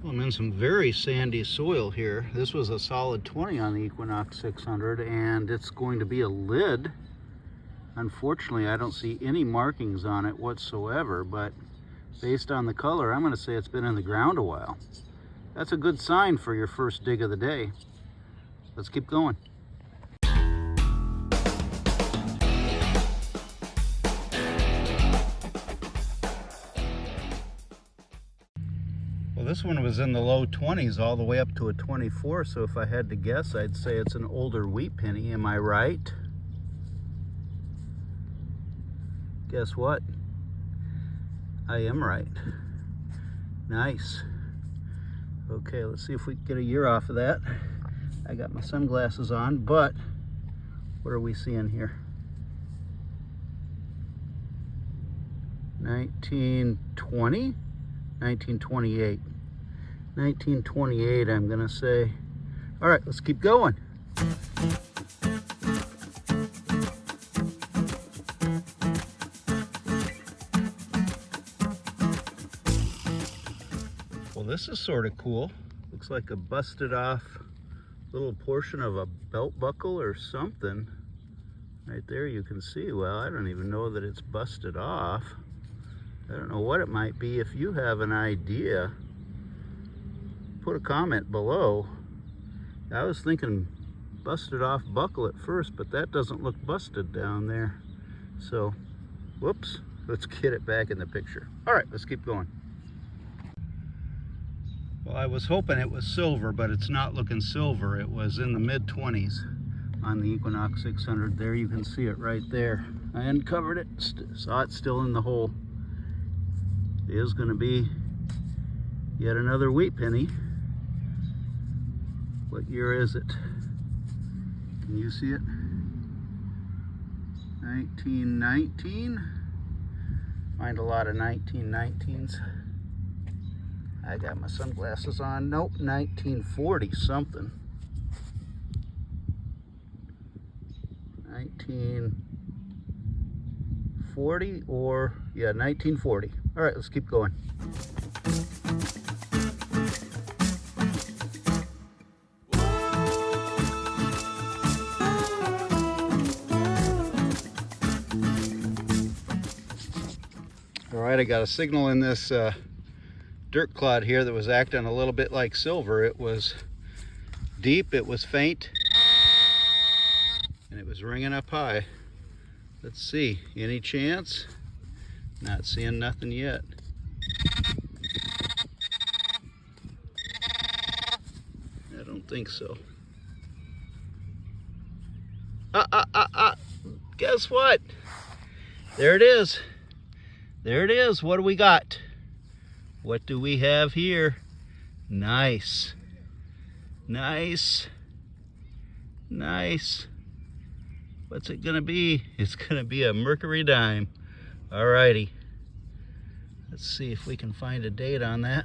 I'm in some very sandy soil here. This was a solid 20 on the Equinox 600, and it's going to be a lid. Unfortunately, I don't see any markings on it whatsoever, but based on the color, I'm going to say it's been in the ground a while. That's a good sign for your first dig of the day. Let's keep going. Well, this one was in the low 20s all the way up to a 24, so if I had to guess, I'd say it's an older wheat penny. Am I right? Guess what? I am right. Nice. Okay, let's see if we can get a year off of that. I got my sunglasses on, but what are we seeing here? 1920? 1928. 1928, I'm gonna say. All right, let's keep going. Well, this is sort of cool. Looks like a busted off little portion of a belt buckle or something. Right there you can see. Well, I don't even know that it's busted off. I don't know what it might be. If you have an idea, put a comment below. I was thinking busted off buckle at first, but that doesn't look busted down there. So, whoops, let's get it back in the picture. All right, let's keep going. Well, I was hoping it was silver, but it's not looking silver. It was in the mid-20s on the Equinox 600. There you can see it right there. I uncovered it, saw it still in the hole. It is going to be yet another wheat penny. What year is it? Can you see it? 1919. Find a lot of 1919s. I got my sunglasses on. Nope, 1940 something. 1940 or, yeah, 1940. All right, let's keep going. All right, I got a signal in this dirt clod here that was acting a little bit like silver. It was deep, it was faint, and it was ringing up high. Let's see, any chance? Not seeing nothing yet. I don't think so. Guess what? There it is. There it is. What do we got? What do we have here? Nice. Nice. Nice. What's it gonna be? It's gonna be a mercury dime. Alrighty. Let's see if we can find a date on that.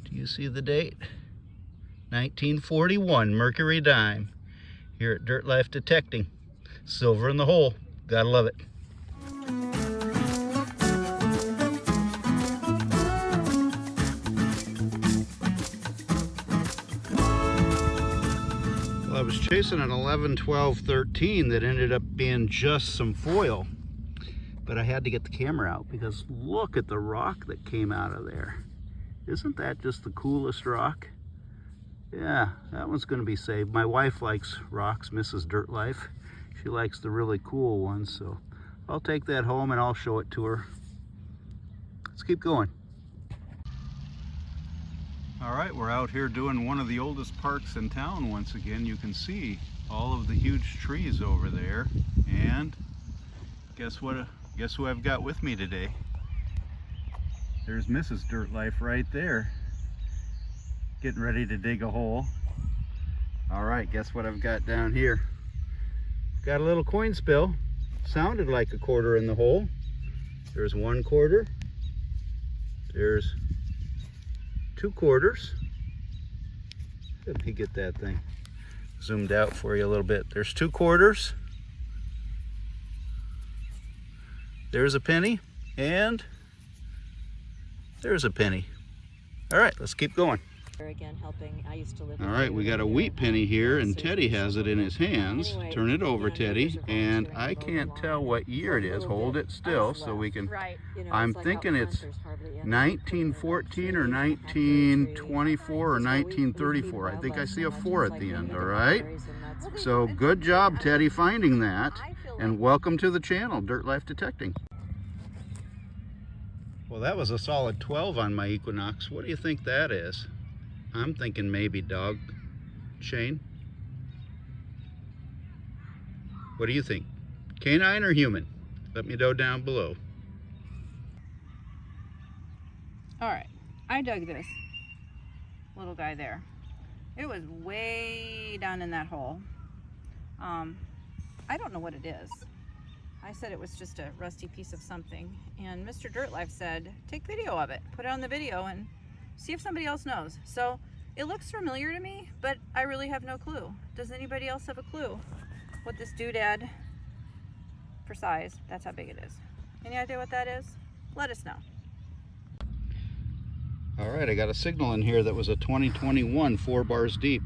Do you see the date? 1941, mercury dime. Here at Dirt Life Detecting. Silver in the hole. Gotta love it. Well, I was chasing an 11, 12, 13 that ended up being just some foil. But I had to get the camera out because look at the rock that came out of there. Isn't that just the coolest rock? Yeah, that one's going to be saved. My wife likes rocks, Mrs. Dirt Life. She likes the really cool ones, so I'll take that home and I'll show it to her. Let's keep going. All right, we're out here doing one of the oldest parks in town once again. You can see all of the huge trees over there. And guess what? Guess who I've got with me today? There's Mrs. Dirt Life right there. Getting ready to dig a hole. All right, guess what I've got down here? Got a little coin spill. Sounded like a quarter in the hole. There's 1 quarter. There's 2 quarters. Let me get that thing zoomed out for you a little bit. There's 2 quarters. There's a penny, and there's a penny. All right, let's keep going. Again, helping. I used to live. All right, we got a wheat penny here, and Teddy has it in his hands. Turn it over, Teddy, and I can't tell what year it is. Hold it still so we can. I'm thinking it's 1914 or 1924 or 1934. I think I see a 4 at the end, all right? So good job, Teddy, finding that, and welcome to the channel, Dirt Life Detecting. Well, that was a solid 12 on my Equinox. What do you think that is? I'm thinking maybe dog chain. What do you think? Canine or human? Let me know down below. All right, I dug this little guy there. It was way down in that hole. I don't know what it is. I said it was just a rusty piece of something, and Mr. Dirt Life said, take video of it, put it on the video, and see if somebody else knows. So it looks familiar to me, but I really have no clue. Does anybody else have a clue what this doodad, for size, that's how big it is? Any idea what that is? Let us know. All right, I got a signal in here that was a 2021 4 bars deep.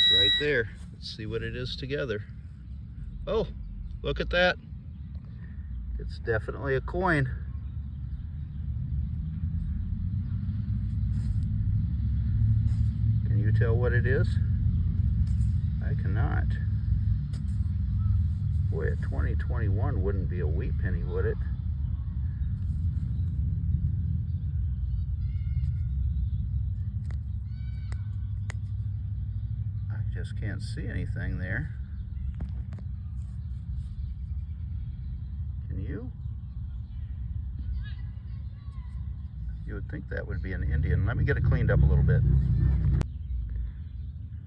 It's right there. Let's see what it is together. Oh, look at that. It's definitely a coin. Can you tell what it is? I cannot. Boy, a 2021 wouldn't be a wheat penny, would it? I just can't see anything there. Can you? You would think that would be an Indian. Let me get it cleaned up a little bit.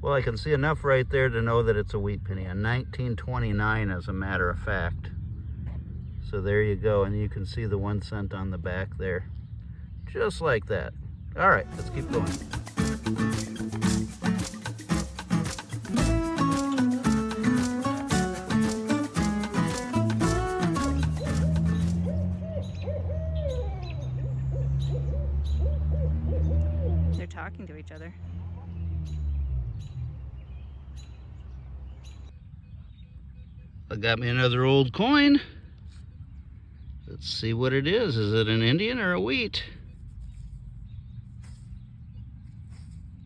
Well, I can see enough right there to know that it's a wheat penny, a 1929 as a matter of fact. So there you go, and you can see the 1 cent on the back there. Just like that. All right, let's keep going. They're talking to each other. I got me another old coin. Let's see what it is. Is it an Indian or a wheat?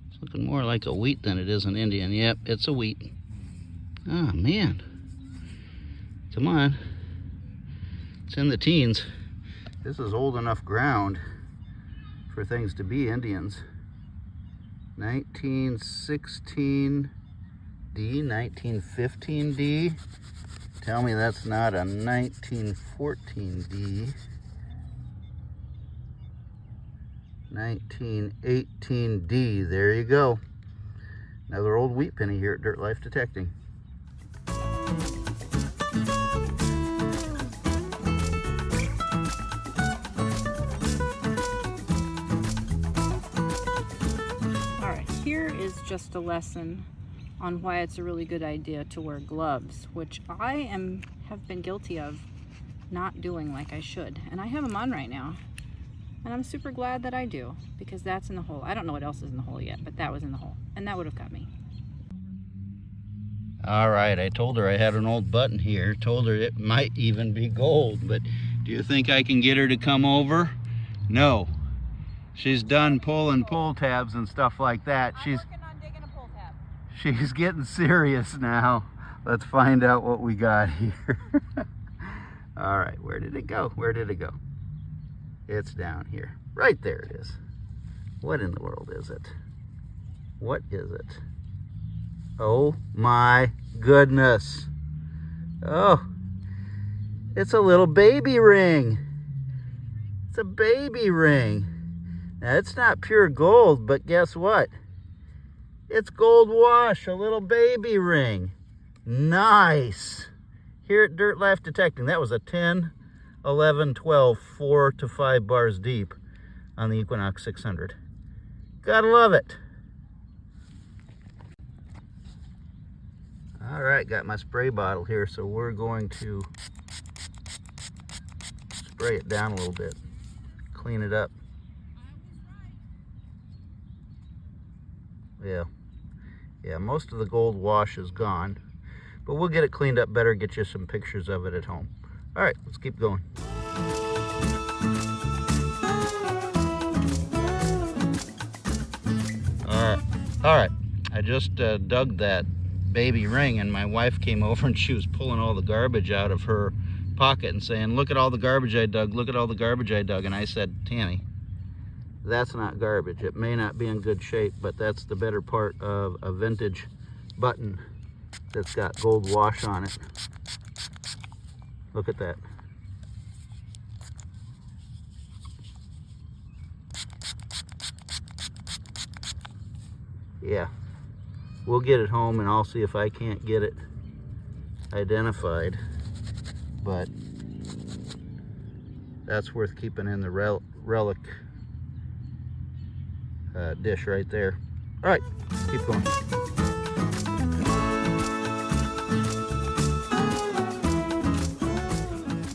It's looking more like a wheat than it is an Indian. Yep, it's a wheat. Oh, man. Come on. It's in the teens. This is old enough ground for things to be Indians. 1916D, 1915D. Tell me that's not a 1914D. 1918D. There you go. Another old wheat penny here at Dirt Life Detecting. All right, here is just a lesson on why it's a really good idea to wear gloves, which I have been guilty of not doing like I should. And I have them on right now. And I'm super glad that I do, because that's in the hole. I don't know what else is in the hole yet, but that was in the hole. And that would have got me. All right, I told her I had an old button here. Told her it might even be gold, but do you think I can get her to come over? No. She's done pulling pull tabs and stuff like that. She's getting serious now. Let's find out what we got here. All right, where did it go? Where did it go? It's down here. Right there it is. What in the world is it? What is it? Oh my goodness. Oh, it's a little baby ring. It's a baby ring. Now, it's not pure gold, but guess what? It's gold wash, a little baby ring. Nice. Here at Dirt Life Detecting, that was a 10, 11, 12, 4 to 5 bars deep on the Equinox 600. Gotta love it. All right, got my spray bottle here, so we're going to spray it down a little bit, clean it up. Yeah, most of the gold wash is gone, but we'll get it cleaned up better, get you some pictures of it at home. All right, let's keep going. All right, I just dug that baby ring, and my wife came over and she was pulling all the garbage out of her pocket and saying, look at all the garbage I dug, look at all the garbage I dug. And I said, Tammy, that's not garbage. It may not be in good shape, but that's the better part of a vintage button that's got gold wash on it. Look at that. Yeah, we'll get it home and I'll see if I can't get it identified, but that's worth keeping in the relic dish right there. All right, keep going.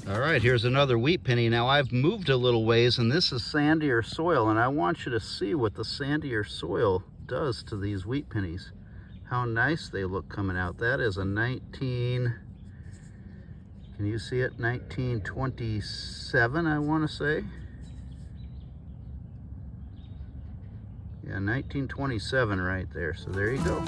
All right, here's another wheat penny. Now I've moved a little ways and this is sandier soil, and I want you to see what the sandier soil does to these wheat pennies. How nice they look coming out. That is a can you see it? 1927, I want to say. Yeah, 1927 right there. So there you go.